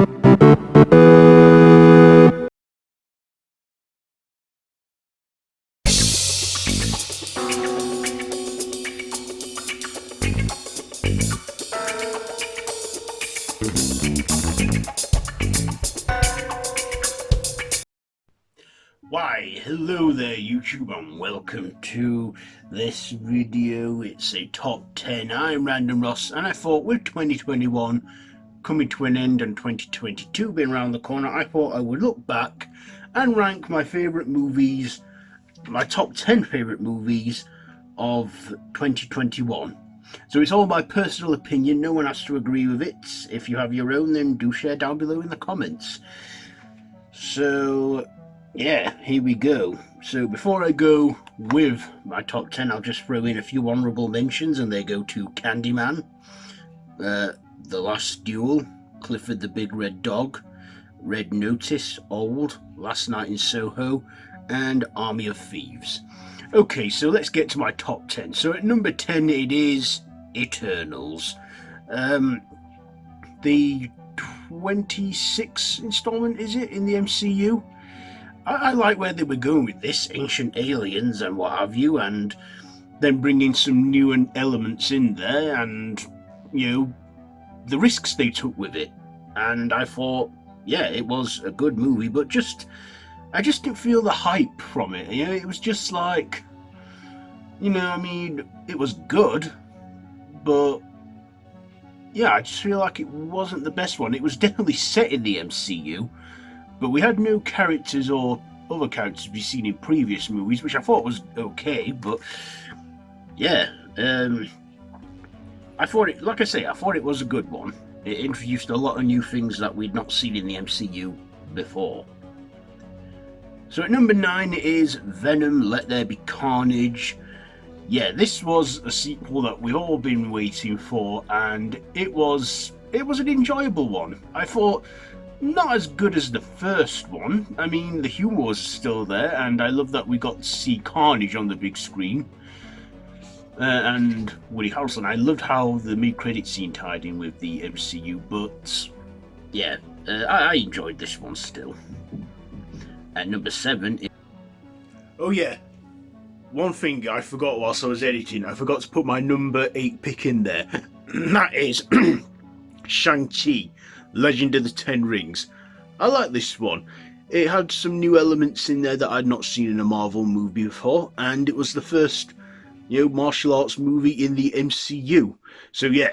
Why, hello there YouTube and welcome to this video. It's a top 10. I'm Random Ross, and I thought with 2021 coming to an end and 2022 being around the corner, I thought I would look back and rank my favourite movies, my top 10 favourite movies of 2021. So it's all my personal opinion, no one has to agree with it. If you have your own, then do share down below in the comments. So yeah, here we go. So before I go with my top 10, I'll just throw in a few honourable mentions, and they go to Candyman, The Last Duel, Clifford the Big Red Dog, Red Notice, Old, Last Night in Soho, and Army of Thieves. Okay, so let's get to my top 10. So at number 10 it is Eternals. The 26th installment, is it, in the MCU? I like where they were going with this, ancient aliens and what have you, and then bringing some new elements in there, and, you know, the risks they took with it. And I thought, yeah, it was a good movie, but I just didn't feel the hype from it. You know, it was just like, you know, I mean, it was good, but yeah, I just feel like it wasn't the best one. It was definitely set in the MCU, but we had no characters or other characters we've seen in previous movies, which I thought was okay, but yeah, I thought it, like I say, I thought it was a good one. It introduced a lot of new things that we'd not seen in the MCU before. So at number 9 is Venom, Let There Be Carnage. Yeah, this was a sequel that we've all been waiting for, and it was an enjoyable one. I thought, not as good as the first one. I mean, the humour was still there, and I love that we got to see Carnage on the big screen. And Woody Harrelson, I loved how the mid-credit scene tied in with the MCU, but yeah, I enjoyed this one still. At number 7 is... Oh yeah, one thing I forgot whilst I was editing, I forgot to put my number 8 pick in there. That is Shang-Chi, Legend of the Ten Rings. I like this one. It had some new elements in there that I'd not seen in a Marvel movie before, and it was the first, you know, martial arts movie in the MCU. So yeah,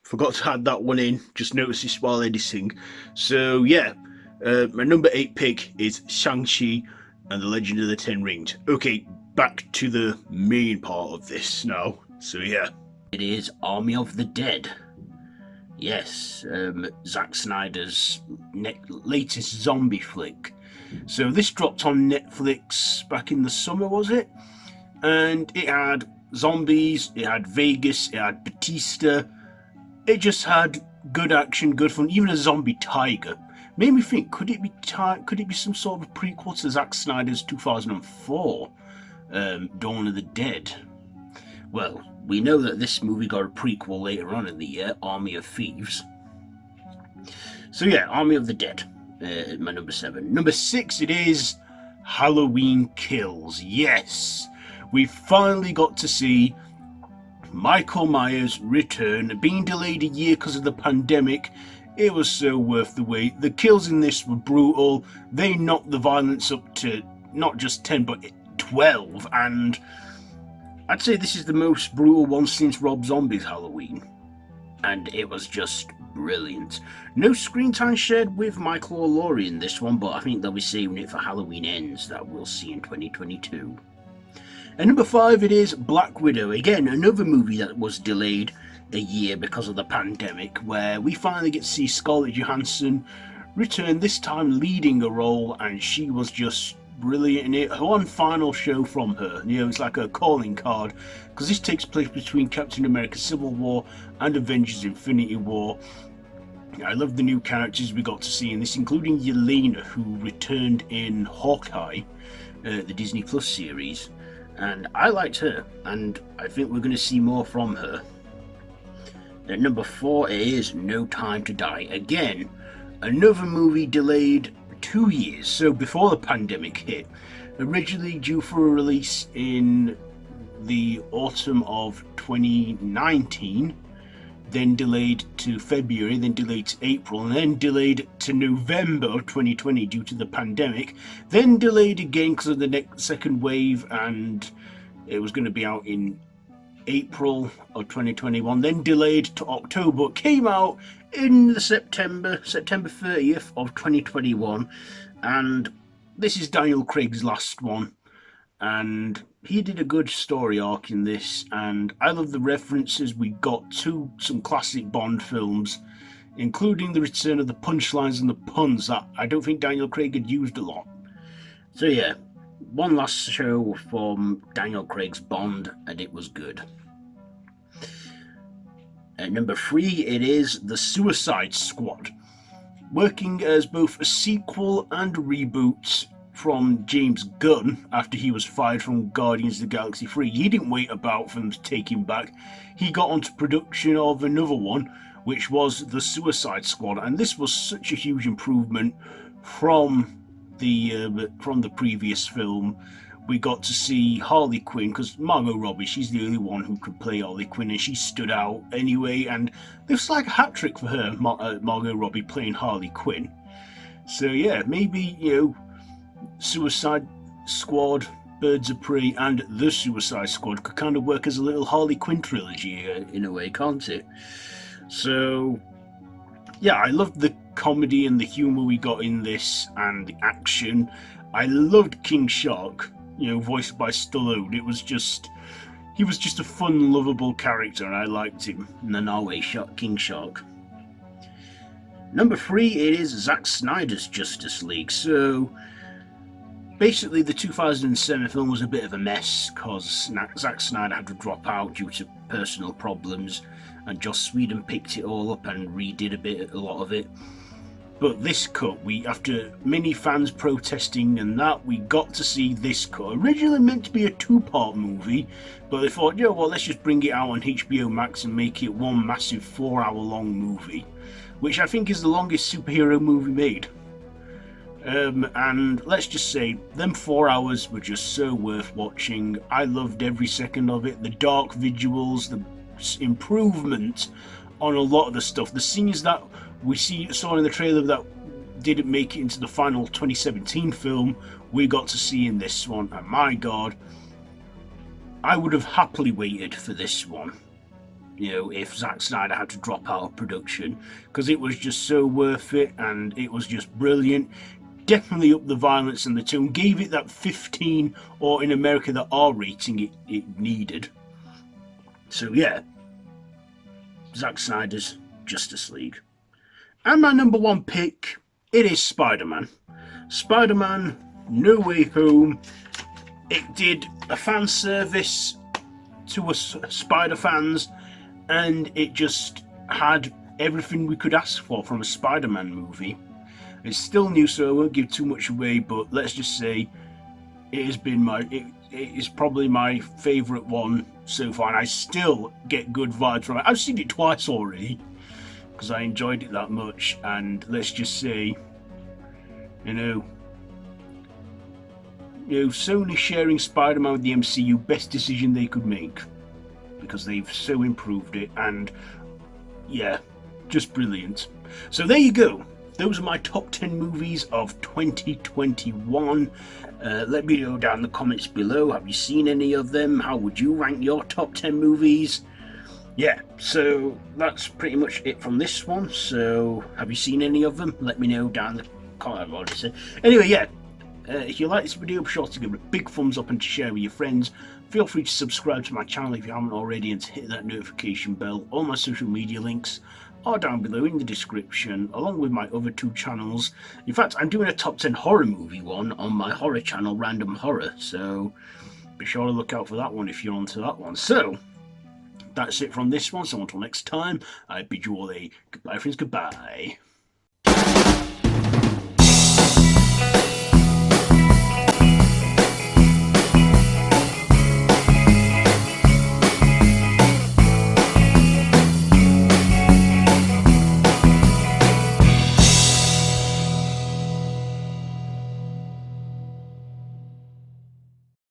forgot to add that one in, just noticed this while editing. So yeah, my number 8 pick is Shang-Chi and the Legend of the Ten Rings. Okay, back to the main part of this now. So yeah, it is Army of the Dead. Yes, Zack Snyder's latest zombie flick. So this dropped on Netflix back in the summer, was it? And it had zombies, it had Vegas, it had Batista. It just had good action, good fun, even a zombie tiger. Made me think, could it be some sort of prequel to Zack Snyder's 2004 Dawn of the Dead? Well, we know that this movie got a prequel later on in the year, Army of Thieves. So yeah, Army of the Dead, my number 7. Number 6, it is Halloween Kills. Yes, we finally got to see Michael Myers return. Being delayed a year because of the pandemic, it was so worth the wait. The kills in this were brutal. They knocked the violence up to not just 10 but 12, and I'd say this is the most brutal one since Rob Zombie's Halloween, and it was just brilliant. No screen time shared with Michael or Laurie in this one, but I think they'll be saving it for Halloween Ends that we'll see in 2022. And number 5, it is Black Widow. Again, another movie that was delayed a year because of the pandemic, where we finally get to see Scarlett Johansson return, this time leading a role, and she was just brilliant in it. One final show from her, you know, it's like a calling card, because this takes place between Captain America Civil War and Avengers Infinity War. I love the new characters we got to see in this, including Yelena, who returned in Hawkeye, the Disney Plus series, and I liked her, and I think we're going to see more from her. At number 4 is No Time to Die. Again, Another movie delayed 2 years, so before the pandemic hit, originally due for a release in the autumn of 2019, then delayed to February, then delayed to April, and then delayed to November of 2020 due to the pandemic, then delayed again because of the second wave, and it was going to be out in April of 2021, then delayed to October, came out in the September 30th of 2021, and this is Daniel Craig's last one, and he did a good story arc in this, and I love the references we got to some classic Bond films, including the return of the punchlines and the puns that I don't think Daniel Craig had used a lot. So yeah, one last show from Daniel Craig's Bond, and it was good. At number 3, it is The Suicide Squad. Working as both a sequel and a reboot from James Gunn after he was fired from Guardians of the Galaxy 3. He didn't wait about for them to take him back. He got onto production of another one, which was The Suicide Squad, and this was such a huge improvement from the previous film. We got to see Harley Quinn, because Margot Robbie, she's the only one who could play Harley Quinn, and she stood out anyway, and it was like a hat trick for her, Margot Robbie playing Harley Quinn. So yeah, maybe, Suicide Squad, Birds of Prey, and The Suicide Squad could kind of work as a little Harley Quinn trilogy in a way, can't it? So yeah, I loved the comedy and the humour we got in this, and the action. I loved King Shark, voiced by Stallone. He was just a fun, lovable character, and I liked him. Nanawe King Shark. Number 3, it is Zack Snyder's Justice League. So basically, the 2007 film was a bit of a mess because Zack Snyder had to drop out due to personal problems, and Joss Whedon picked it all up and redid a lot of it. But this cut, after many fans protesting and that, we got to see this cut. Originally meant to be a 2-part movie, but they thought, let's just bring it out on HBO Max and make it one massive 4-hour-long movie, which I think is the longest superhero movie made. And let's just say, them 4 hours were just so worth watching. I loved every second of it. The dark visuals, the improvement on a lot of the stuff. The scenes that we saw in the trailer that didn't make it into the final 2017 film, we got to see in this one, and my god, I would have happily waited for this one, if Zack Snyder had to drop out of production, because it was just so worth it, and it was just brilliant. Definitely up the violence and the tone, gave it that 15, or in America, the R rating it needed. So yeah, Zack Snyder's Justice League. And my number 1 pick, it is Spider-Man. Spider-Man No Way Home. It did a fan service to us Spider fans, and it just had everything we could ask for from a Spider-Man movie. It's still new, so I won't give too much away, but let's just say it is probably my favourite one so far, and I still get good vibes from it. I've seen it twice already because I enjoyed it that much, and let's just say, Sony sharing Spider-Man with the MCU, best decision they could make, because they've so improved it, and yeah, just brilliant. So there you go. Those are my top 10 movies of 2021. Let me know down in the comments below. Have you seen any of them? How would you rank your top 10 movies? Yeah, so that's pretty much it from this one. So have you seen any of them? Let me know down in the comments. Anyway, yeah. If you like this video, be sure to give it a big thumbs up and to share with your friends. Feel free to subscribe to my channel if you haven't already, and to hit that notification bell. All my social media links are down below in the description, along with my other 2 channels. In fact, I'm doing a top 10 horror movie one on my horror channel, Random Horror, so be sure to look out for that one if you're onto that one. So that's it from this one, so until next time, I bid you all a goodbye, friends, goodbye.